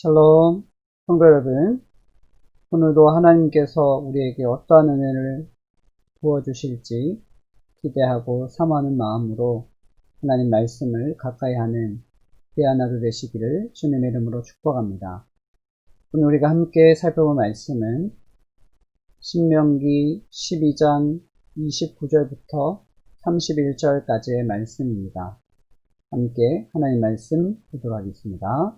샬롬, 성도 여러분, 오늘도 하나님께서 우리에게 어떠한 은혜를 부어주실지 기대하고 사모하는 마음으로 하나님 말씀을 가까이 하는 귀한 하루 되시기를 주님의 이름으로 축복합니다. 오늘 우리가 함께 살펴볼 말씀은 신명기 12장 29절부터 31절까지의 말씀입니다. 함께 하나님 말씀 보도록 하겠습니다.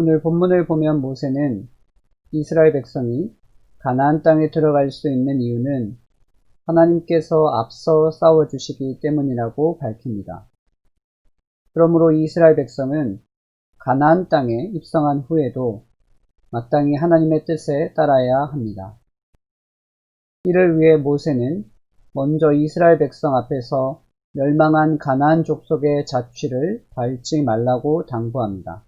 오늘 본문을 보면 모세는 이스라엘 백성이 가나안 땅에 들어갈 수 있는 이유는 하나님께서 앞서 싸워주시기 때문이라고 밝힙니다. 그러므로 이스라엘 백성은 가나안 땅에 입성한 후에도 마땅히 하나님의 뜻에 따라야 합니다. 이를 위해 모세는 먼저 이스라엘 백성 앞에서 멸망한 가나안 족속의 자취를 밟지 말라고 당부합니다.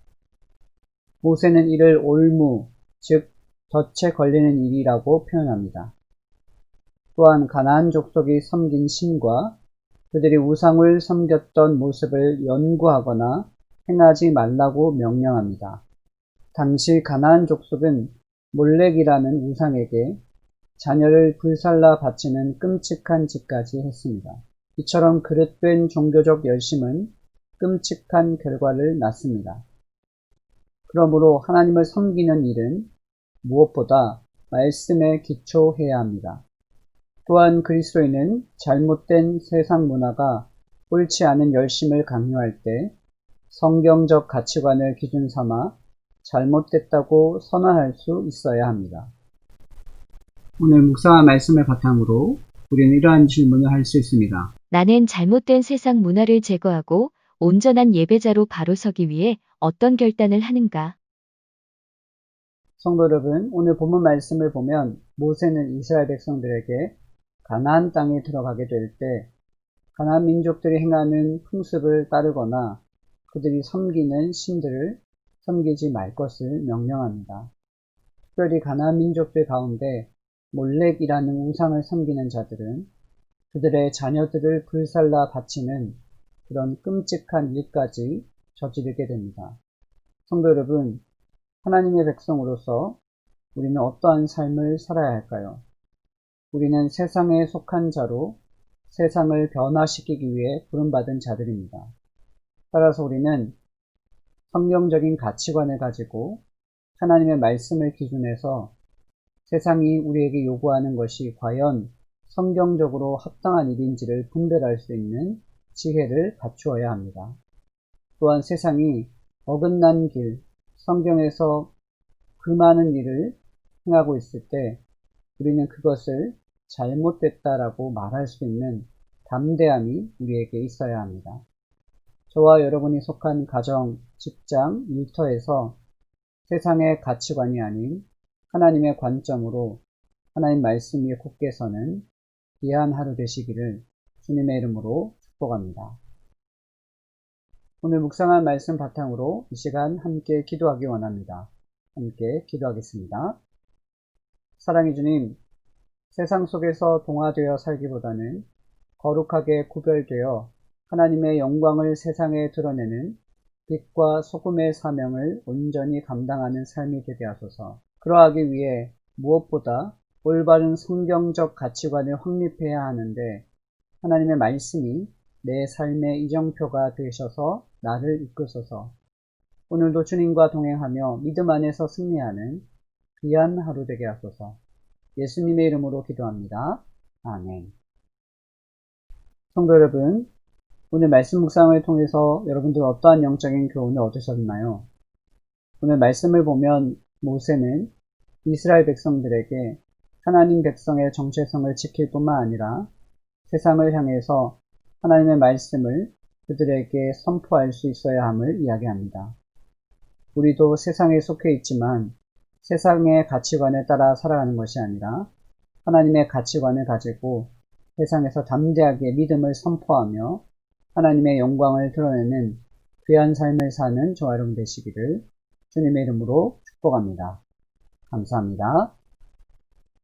모세는 이를 올무, 즉 덫에 걸리는 일이라고 표현합니다. 또한 가나안 족속이 섬긴 신과 그들이 우상을 섬겼던 모습을 연구하거나 행하지 말라고 명령합니다. 당시 가나안 족속은 몰렉이라는 우상에게 자녀를 불살라 바치는 끔찍한 짓까지 했습니다. 이처럼 그릇된 종교적 열심은 끔찍한 결과를 낳습니다. 그러므로 하나님을 섬기는 일은 무엇보다 말씀에 기초해야 합니다. 또한 그리스도인은 잘못된 세상 문화가 옳지 않은 열심을 강요할 때 성경적 가치관을 기준 삼아 잘못됐다고 선언할 수 있어야 합니다. 오늘 묵상한 말씀을 바탕으로 우리는 이러한 질문을 할 수 있습니다. 나는 잘못된 세상 문화를 제거하고 온전한 예배자로 바로 서기 위해 어떤 결단을 하는가? 성도 여러분, 오늘 본문 말씀을 보면 모세는 이스라엘 백성들에게 가나안 땅에 들어가게 될 때 가나안 민족들이 행하는 풍습을 따르거나 그들이 섬기는 신들을 섬기지 말 것을 명령합니다. 특별히 가나안 민족들 가운데 몰렉이라는 우상을 섬기는 자들은 그들의 자녀들을 불살라 바치는 그런 끔찍한 일까지 저지르게 됩니다. 성도 여러분, 하나님의 백성으로서 우리는 어떠한 삶을 살아야 할까요? 우리는 세상에 속한 자로 세상을 변화시키기 위해 부름받은 자들입니다. 따라서 우리는 성경적인 가치관을 가지고 하나님의 말씀을 기준해서 세상이 우리에게 요구하는 것이 과연 성경적으로 합당한 일인지를 분별할 수 있는 지혜를 갖추어야 합니다. 또한 세상이 어긋난 길, 성경에서 그 많은 일을 행하고 있을 때 우리는 그것을 잘못됐다라고 말할 수 있는 담대함이 우리에게 있어야 합니다. 저와 여러분이 속한 가정, 직장, 일터에서 세상의 가치관이 아닌 하나님의 관점으로 하나님 말씀 위에 굳게 서는 귀한 하루 되시기를 주님의 이름으로 축복합니다. 오늘 묵상한 말씀 바탕으로 이 시간 함께 기도하기 원합니다. 함께 기도하겠습니다. 사랑의 주님, 세상 속에서 동화되어 살기보다는 거룩하게 구별되어 하나님의 영광을 세상에 드러내는 빛과 소금의 사명을 온전히 감당하는 삶이 되게 하소서. 그러하기 위해 무엇보다 올바른 성경적 가치관을 확립해야 하는데 하나님의 말씀이 내 삶의 이정표가 되셔서 나를 이끄소서. 오늘도 주님과 동행하며 믿음 안에서 승리하는 귀한 하루 되게 하소서. 예수님의 이름으로 기도합니다. 아멘. 성도 여러분, 오늘 말씀 묵상을 통해서 여러분들 어떠한 영적인 교훈을 얻으셨나요? 오늘 말씀을 보면 모세는 이스라엘 백성들에게 하나님 백성의 정체성을 지킬 뿐만 아니라 세상을 향해서 하나님의 말씀을 그들에게 선포할 수 있어야 함을 이야기합니다. 우리도 세상에 속해 있지만 세상의 가치관에 따라 살아가는 것이 아니라 하나님의 가치관을 가지고 세상에서 담대하게 믿음을 선포하며 하나님의 영광을 드러내는 귀한 삶을 사는 저와 여러분 되시기를 주님의 이름으로 축복합니다. 감사합니다.